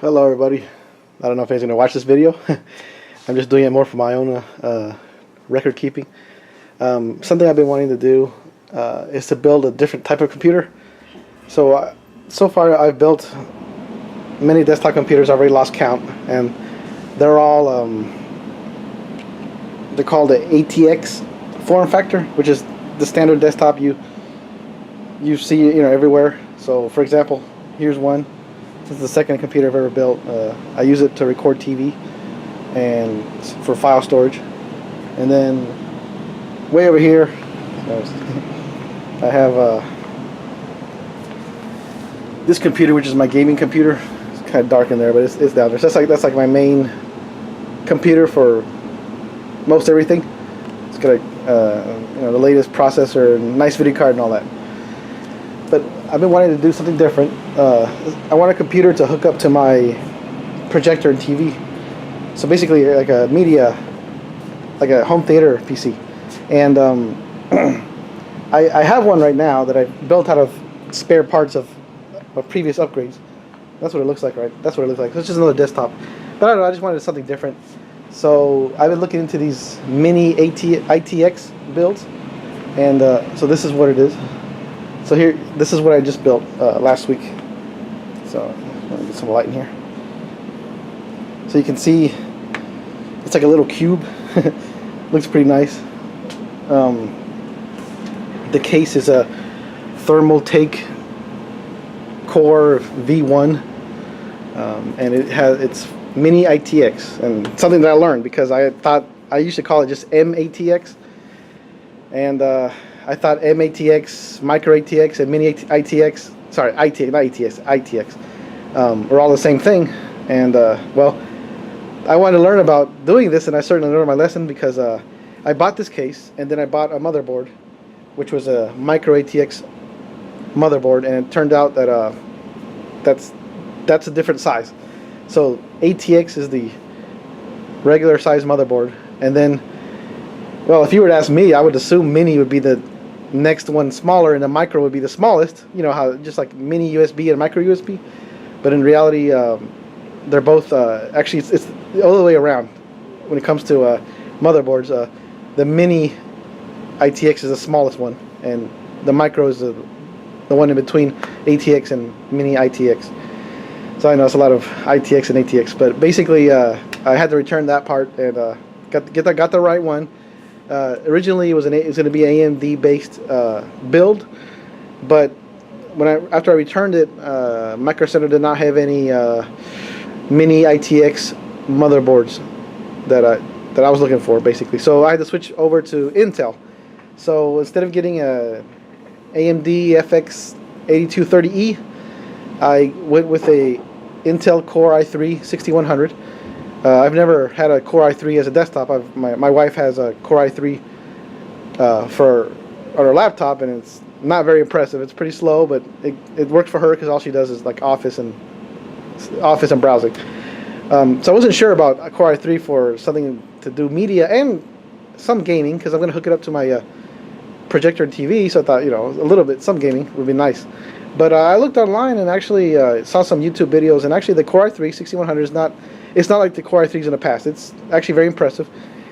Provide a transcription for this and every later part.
Hello everybody. I don't know if anyone's going to watch this video. I'm just doing it more for my own record keeping. Something I've been wanting to do is to build a different type of computer. So far I've built many desktop computers. I've already lost count, and they're all they're called the ATX form factor, which is the standard desktop you see everywhere. So for example, here's one. This is the second computer I've ever built. I use it to record TV and for file storage. And then way over here, I have this computer, which is my gaming computer. It's kind of dark in there, but it's down there. So that's like my main computer for most everything. It's got the latest processor, nice video card, and all that. But I've been wanting to do something different. I want a computer to hook up to my projector and TV. So basically like a media, like a home theater PC. And I have one right now that I built out of spare parts of previous upgrades. That's what it looks like, right? That's what it looks like. It's just another desktop. But I don't know, I just wanted something different. So I've been looking into these mini ITX builds. And so this is what it is. So here, this is what I just built last week. So let me get some light in here. So you can see it's like a little cube. Looks pretty nice. The case is a Thermaltake Core V1, and it's mini ITX, and something that I learned because I thought I used to call it just MATX, and I thought MATX, Micro ATX, and Mini ITX, sorry, ITX, not ATX, ITX, were all the same thing. And well, I wanted to learn about doing this, and I certainly learned my lesson because I bought this case, and then I bought a motherboard, which was a Micro ATX motherboard, and it turned out that that's a different size. So ATX is the regular size motherboard, and then, well, if you were to ask me, I would assume Mini would be the next one smaller, and the Micro would be the smallest. You know how just like Mini USB and Micro USB, but in reality, they're both actually it's the other way around. When it comes to motherboards, the Mini ITX is the smallest one, and the Micro is the one in between ATX and Mini ITX. So I know it's a lot of ITX and ATX, but basically I had to return that part and got the right one. Originally it was going to be an AMD based build, but after I returned it, Micro Center did not have any mini ITX motherboards that I was looking for, basically. So I had to switch over to Intel. So instead of getting a AMD FX 8230E, I went with a Intel Core i3 6100. I've never had a Core i3 as a desktop. My wife has a Core i3 on her laptop, and it's not very impressive. It's pretty slow, but it works for her because all she does is like office and browsing. So I wasn't sure about a Core i3 for something to do media and some gaming, because I'm going to hook it up to my projector and TV. So I thought, a little bit, some gaming would be nice. But I looked online and actually saw some YouTube videos, and actually the Core i3 6100 is not. It's not like the Core i3s in the past. It's actually very impressive,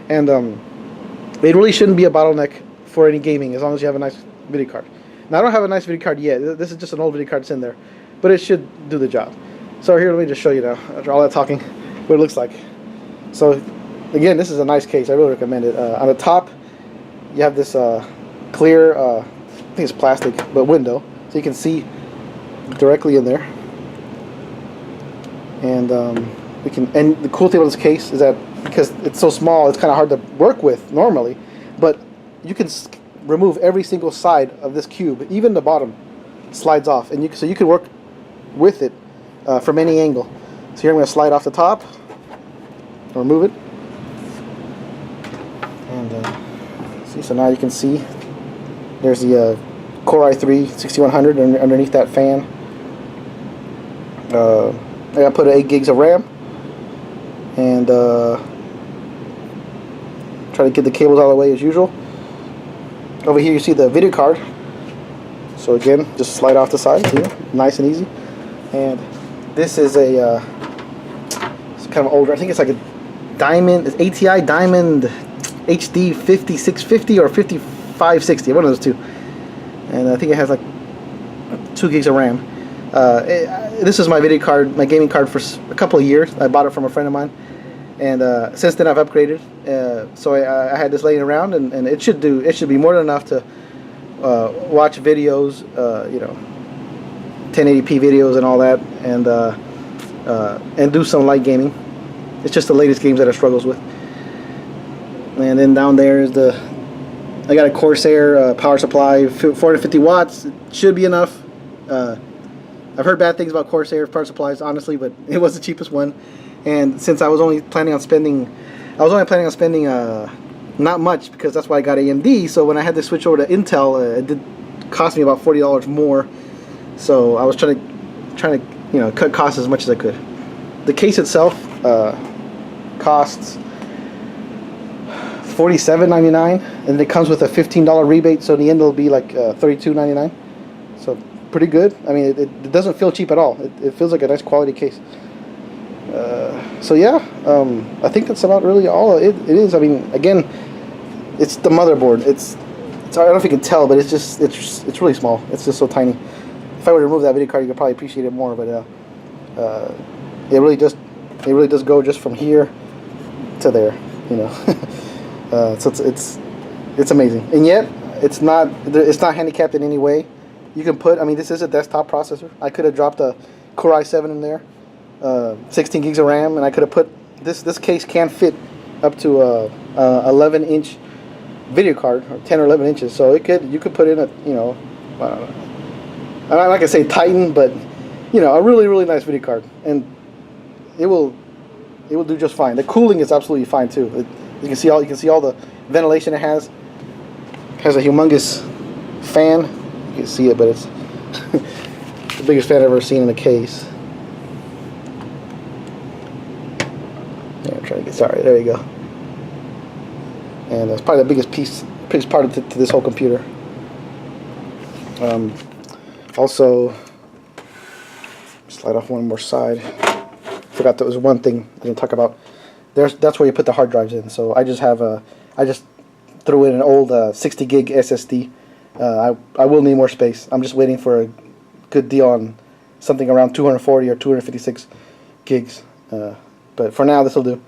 and it really shouldn't be a bottleneck for any gaming as long as you have a nice video card. Now I don't have a nice video card yet. This is just an old video card that's in there, but it should do the job. So here, let me just show you now, after all that talking, what it looks like. So again, this is a nice case. I really recommend it. On the top, you have this clear, I think it's plastic, but window, so you can see directly in there. And and the cool thing about this case is that because it's so small, it's kind of hard to work with normally, but you can remove every single side of this cube, even the bottom slides off, and so you can work with it from any angle. So here I'm going to slide off the top, or remove it, and see. So now you can see there's the Core i3 6100 underneath that fan. I put 8 gigs of RAM, and try to get the cables out of the way as usual. Over here you see the video card. So again, just slide off the side here, nice and easy. And this is a kind of older. I think it's like a Diamond, it's ATI Diamond HD 5650 or 5560, one of those two. And I think it has like 2 gigs of RAM. This is my video card, my gaming card for a couple of years. I bought it from a friend of mine, and since then I've upgraded. So I had this laying around, and it should be more than enough to watch videos, 1080p videos and all that, and do some light gaming. It's just the latest games that it struggles with. And then down there is I got a Corsair power supply, 450 watts. It should be enough. I've heard bad things about Corsair power supplies, honestly, but it was the cheapest one. And since I was only planning on spending not much, because that's why I got AMD. So when I had to switch over to Intel, it did cost me about $40 more. So I was trying to cut costs as much as I could. The case itself costs $47.99, and it comes with a $15 rebate. So in the end, it'll be like $32.99. So pretty good. I mean, it doesn't feel cheap at all. It feels like a nice quality case. So yeah, I think that's about really all it is. I mean, again, it's the motherboard. It's I don't know if you can tell, but it's really small. It's just so tiny. If I were to remove that video card, you could probably appreciate it more. But it really does go just from here to there. So it's amazing, and yet it's not handicapped in any way. You can put, I mean, this is a desktop processor. I could have dropped a Core i7 in there, 16 gigs of RAM, and I could have put this case can fit up to a 11-inch video card, or 10 or 11 inches. So you could put in a I'm not gonna say Titan, but a really, really nice video card, and it will do just fine. The cooling is absolutely fine too. You can see all the ventilation it has. Has a humongous fan. You can see it, but it's the biggest fan I've ever seen in a case. Yeah, I'm trying to get, sorry, there you go. And that's probably the biggest part of to this whole computer. Also, slide off one more side. Forgot there was one thing I didn't talk about. That's where you put the hard drives in. So I just threw in an old 60 gig SSD. I will need more space. I'm just waiting for a good deal on something around 240 or 256 gigs. But for now, this will do.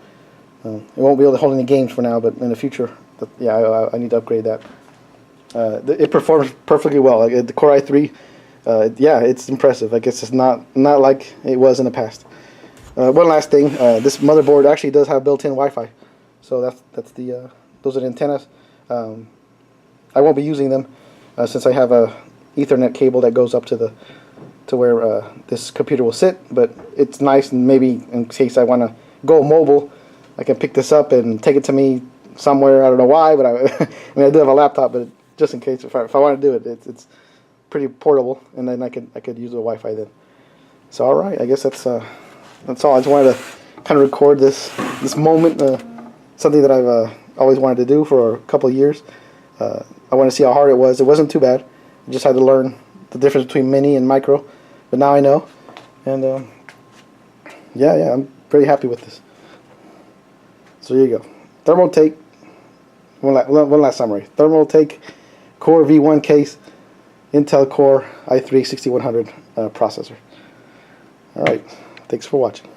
It won't be able to hold any games for now, but in the future, I need to upgrade that. It performs perfectly well. Like the Core i3, it's impressive. I guess it's not like it was in the past. One last thing, this motherboard actually does have built-in Wi-Fi, so those are the antennas. I won't be using them since I have a Ethernet cable that goes up to where this computer will sit. But it's nice, and maybe in case I want to go mobile, I can pick this up and take it to me somewhere. I don't know why, but I do have a laptop, but just in case if I want to do it, it's pretty portable, and then I could use the Wi-Fi then. So all right, I guess that's all. I just wanted to kind of record this moment, something that I've always wanted to do for a couple of years. I want to see how hard it was. It wasn't too bad. I just had to learn the difference between mini and micro, but now I know, and I'm very happy with this. So here you go. Thermaltake. One last summary. Thermaltake Core V1 case, Intel Core i3 6100 processor. All right. Thanks for watching.